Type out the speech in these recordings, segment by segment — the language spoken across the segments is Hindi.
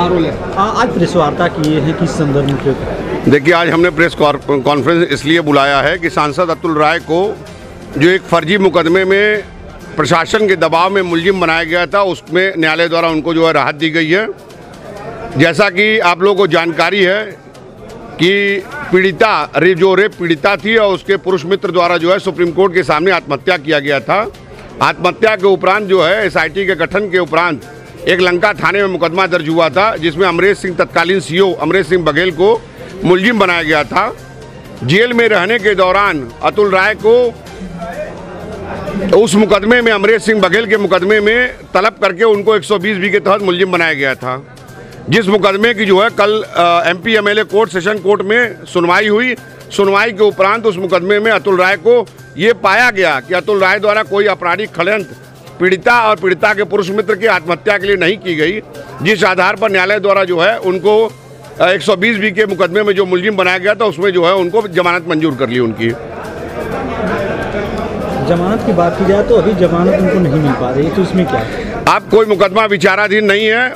माहौल है। आज प्रेस वार्ता किए हैं किस संदर्भ में? देखिए, आज हमने प्रेस कॉन्फ्रेंस इसलिए बुलाया है कि सांसद अतुल राय को जो एक फर्जी मुकदमे में प्रशासन के दबाव में मुलजिम बनाया गया था, उसमें न्यायालय द्वारा उनको जो है राहत दी गई है। जैसा कि आप लोगों को जानकारी है कि पीड़िता जो रेप पीड़िता थी और उसके पुरुष मित्र द्वारा जो है सुप्रीम कोर्ट के सामने आत्महत्या किया गया था। आत्महत्या के उपरांत जो है एसआईटी के गठन के उपरांत एक लंका थाने में मुकदमा दर्ज हुआ था, जिसमें अमरेश सिंह तत्कालीन सीओ अमरेश सिंह बघेल को मुलजिम बनाया गया था। जेल में रहने के दौरान अतुल राय को उस मुकदमे में अमरेश सिंह बघेल के मुकदमे में तलब करके उनको 120B के तहत मुलजिम बनाया गया था, जिस मुकदमे की जो है कल MP MLA court session court में सुनवाई हुई। सुनवाई के उपरांत उस मुकदमे में अतुल राय को ये पाया गया कि अतुल राय द्वारा कोई आपराधिक षड्यंत्र पीड़िता और पीड़िता के पुरुष मित्र की आत्महत्या के लिए नहीं की गई, जिस आधार पर न्यायालय द्वारा जो है उनको 120B के मुकदमे में जो मुलजिम बनाया गया था उसमें जो है उनको जमानत मंजूर कर ली। उनकी जमानत की बात की जाए तो अभी जमानत उनको नहीं मिल पा रही है, तो इसमें क्या है? अब कोई मुकदमा विचाराधीन नहीं है,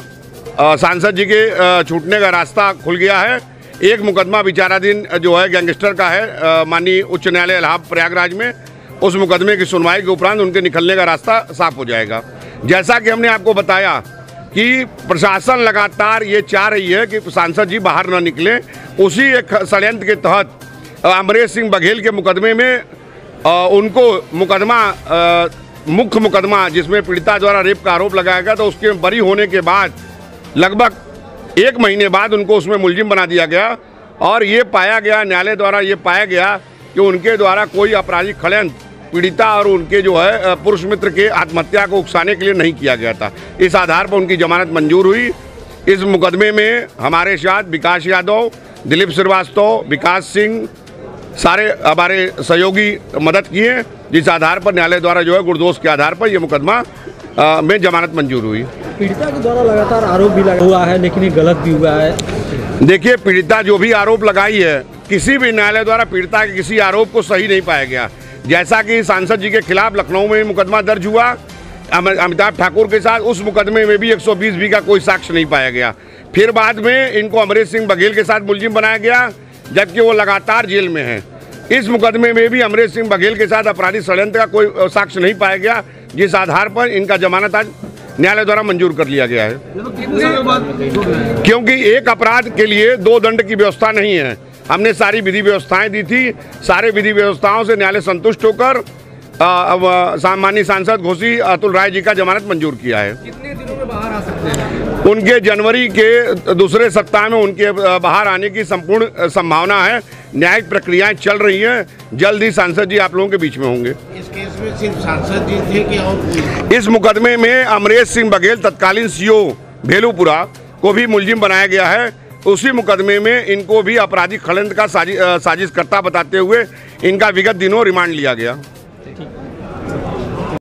सांसद जी के छूटने का रास्ता खुल गया है। एक मुकदमा विचाराधीन जो है गैंगस्टर का है माननीय उच्च न्यायालय इलाहाबाद प्रयागराज में। उस मुकदमे की सुनवाई के उपरांत उनके निकलने का रास्ता साफ हो जाएगा। जैसा कि हमने आपको बताया कि प्रशासन लगातार ये चाह रही है कि सांसद जी बाहर न निकलें, उसी एक षड्यंत्र के तहत अमरेश सिंह बघेल के मुकदमे में उनको मुख्य मुकदमा जिसमें पीड़िता द्वारा रेप का आरोप लगाया गया था, उसके बरी होने के बाद लगभग 1 महीने बाद उनको उसमें मुलजिम बना दिया गया। और ये पाया गया, न्यायालय द्वारा ये पाया गया कि उनके द्वारा कोई आपराधिक षड्यंत्र पीड़िता और उनके जो है पुरुष मित्र के आत्महत्या को उकसाने के लिए नहीं किया गया था। इस आधार पर उनकी जमानत मंजूर हुई। इस मुकदमे में हमारे साथ विकास यादव, दिलीप श्रीवास्तव, विकास सिंह, सारे हमारे सहयोगी मदद किए, जिस आधार पर न्यायालय द्वारा जो है गुणदोष के आधार पर यह मुकदमा में जमानत मंजूर हुई। पीड़िता के द्वारा लगातार आरोप भी लगा हुआ है, लेकिन ये गलत भी हुआ है। देखिए, पीड़िता जो भी आरोप लगाई है, किसी भी न्यायालय द्वारा पीड़िता के किसी आरोप को सही नहीं पाया गया। जैसा कि सांसद जी के खिलाफ लखनऊ में मुकदमा दर्ज हुआ अमिताभ ठाकुर के साथ, उस मुकदमे में भी 120B का कोई साक्ष्य नहीं पाया गया। फिर बाद में इनको अमरेश सिंह बघेल के साथ मुलजिम बनाया गया, जबकि वो लगातार जेल में हैं। इस मुकदमे में भी अमरेश सिंह बघेल के साथ आपराधिक षड्यंत्र का कोई साक्ष्य नहीं पाया गया, जिस आधार पर इनका जमानत आज न्यायालय द्वारा मंजूर कर लिया गया है। क्योंकि एक अपराध के लिए 2 दंड की व्यवस्था नहीं है। हमने सारी विधि व्यवस्थाएं दी थी, सारे विधि व्यवस्थाओं से न्यायालय संतुष्ट होकर माननीय सांसद घोषी अतुल राय जी का जमानत मंजूर किया है। कितने दिनों में बाहर आ सकते हैं? उनके जनवरी के दूसरे सप्ताह में उनके बाहर आने की संपूर्ण संभावना है। न्यायिक प्रक्रियाएं चल रही हैं, जल्द ही सांसद जी आप लोगों के बीच में होंगे। इस केस में सिर्फ सांसद जी थे कि और कोई? इस मुकदमे में अमरेश सिंह बघेल तत्कालीन सीओ भेलूपुरा को भी मुलजिम बनाया गया है। उसी मुकदमे में इनको भी आपराधिक षड्यंत्र का साजिशकर्ता बताते हुए इनका विगत दिनों रिमांड लिया गया।